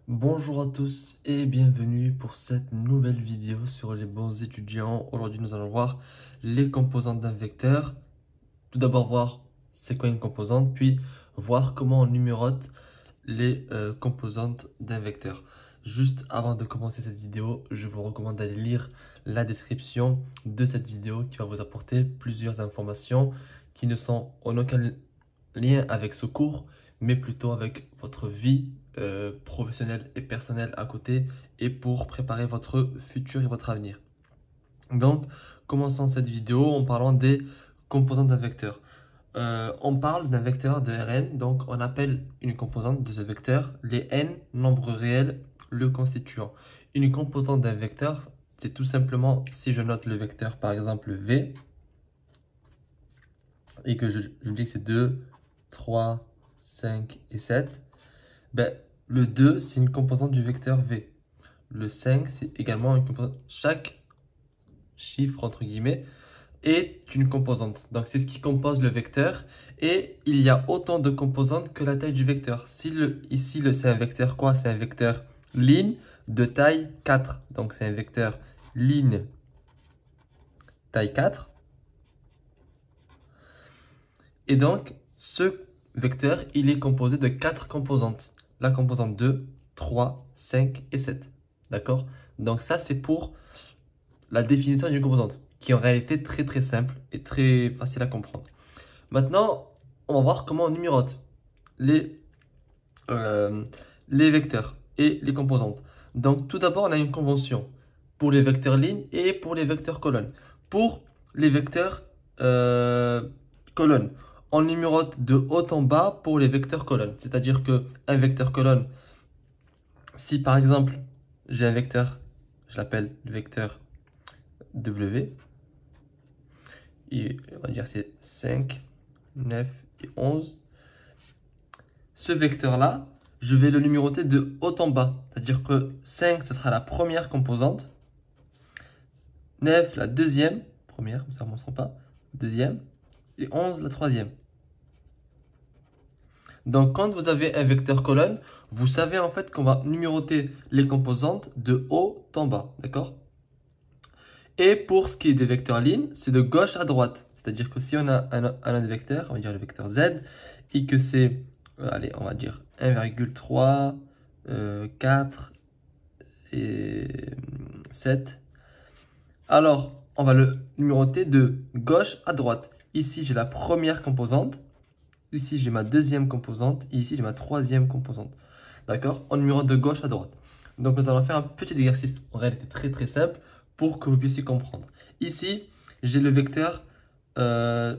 Bonjour à tous et bienvenue pour cette nouvelle vidéo sur les bons étudiants. Aujourd'hui, nous allons voir les composantes d'un vecteur. Tout d'abord voir c'est quoi une composante, puis voir comment on numérote les composantes d'un vecteur. Juste avant de commencer cette vidéo, je vous recommande d'aller lire la description de cette vidéo qui va vous apporter plusieurs informations qui ne sont en aucun lien avec ce cours, mais plutôt avec votre vie professionnelle et personnelle à côté et pour préparer votre futur et votre avenir. Donc, commençons cette vidéo en parlant des composantes d'un vecteur. On parle d'un vecteur de Rn, donc on appelle une composante de ce vecteur les n nombres réels le constituant. Une composante d'un vecteur, c'est tout simplement si je note le vecteur par exemple v et que je dis que c'est 2, 3, 5 et 7, ben, le 2 c'est une composante du vecteur v. Le 5 c'est également une composante. Chaque chiffre entre guillemets est une composante. Donc c'est ce qui compose le vecteur et il y a autant de composantes que la taille du vecteur. Ici c'est un vecteur quoi? C'est un vecteur ligne de taille 4. Donc c'est un vecteur ligne taille 4. Et donc ce vecteur il est composé de 4 composantes. La composante 2, 3, 5 et 7. D'accord? Donc ça c'est pour la définition d'une composante, qui est en réalité très simple et très facile à comprendre. Maintenant, on va voir comment on numérote les vecteurs et les composantes. Donc tout d'abord, on a une convention pour les vecteurs lignes et pour les vecteurs colonnes. Pour les vecteurs colonnes, on numérote de haut en bas pour les vecteurs colonnes. C'est-à-dire qu'un vecteur colonne, si par exemple, j'ai un vecteur, je l'appelle le vecteur W, et on va dire c'est 5, 9 et 11. Ce vecteur-là, je vais le numéroter de haut en bas. C'est-à-dire que 5, ce sera la première composante. 9, la deuxième. Première, comme ça on ne s'en pas. Deuxième. Et 11, la troisième. Donc, quand vous avez un vecteur colonne, vous savez en fait qu'on va numéroter les composantes de haut en bas. D'accord? Et pour ce qui est des vecteurs lignes, c'est de gauche à droite. C'est-à-dire que si on a un vecteur, on va dire le vecteur z, et que c'est, allez, on va dire 1,3, 4 et 7. Alors, on va le numéroter de gauche à droite. Ici, j'ai la première composante. Ici, j'ai ma deuxième composante. Et ici, j'ai ma troisième composante. D'accord? On numérote de gauche à droite. Donc, nous allons faire un petit exercice en réalité très simple pour que vous puissiez comprendre. Ici, j'ai le vecteur,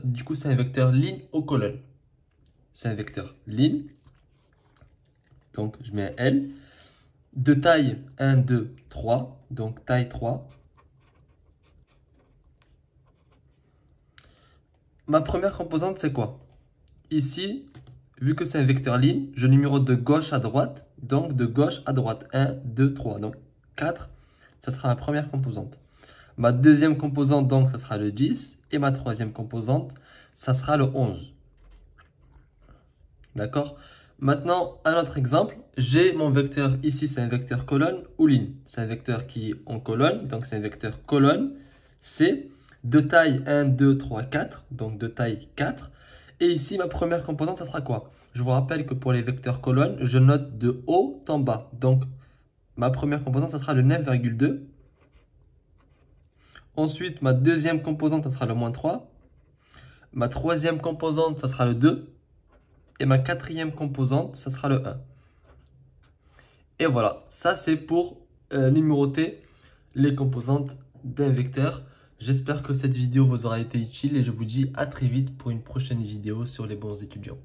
du coup, c'est un vecteur ligne aux colonnes. C'est un vecteur ligne. Donc, je mets un L. De taille 1, 2, 3. Donc, taille 3. Ma première composante, c'est quoi? Ici, vu que c'est un vecteur ligne, je numérote de gauche à droite. Donc, de gauche à droite. 1, 2, 3. Donc, 4, ça sera ma première composante. Ma deuxième composante, donc, ça sera le 10. Et ma troisième composante, ça sera le 11. D'accord? Maintenant, un autre exemple. J'ai mon vecteur, ici, c'est un vecteur colonne ou ligne. C'est un vecteur qui est en colonne. Donc, c'est un vecteur colonne. C'est de taille 1, 2, 3, 4. Donc, de taille 4. Et ici, ma première composante, ça sera quoi? Je vous rappelle que pour les vecteurs colonnes, je note de haut en bas. Donc, ma première composante, ça sera le 9,2. Ensuite, ma deuxième composante, ça sera le moins 3. Ma troisième composante, ça sera le 2. Et ma quatrième composante, ça sera le 1. Et voilà, ça c'est pour numéroter les composantes d'un vecteur. J'espère que cette vidéo vous aura été utile et je vous dis à très vite pour une prochaine vidéo sur les bons étudiants.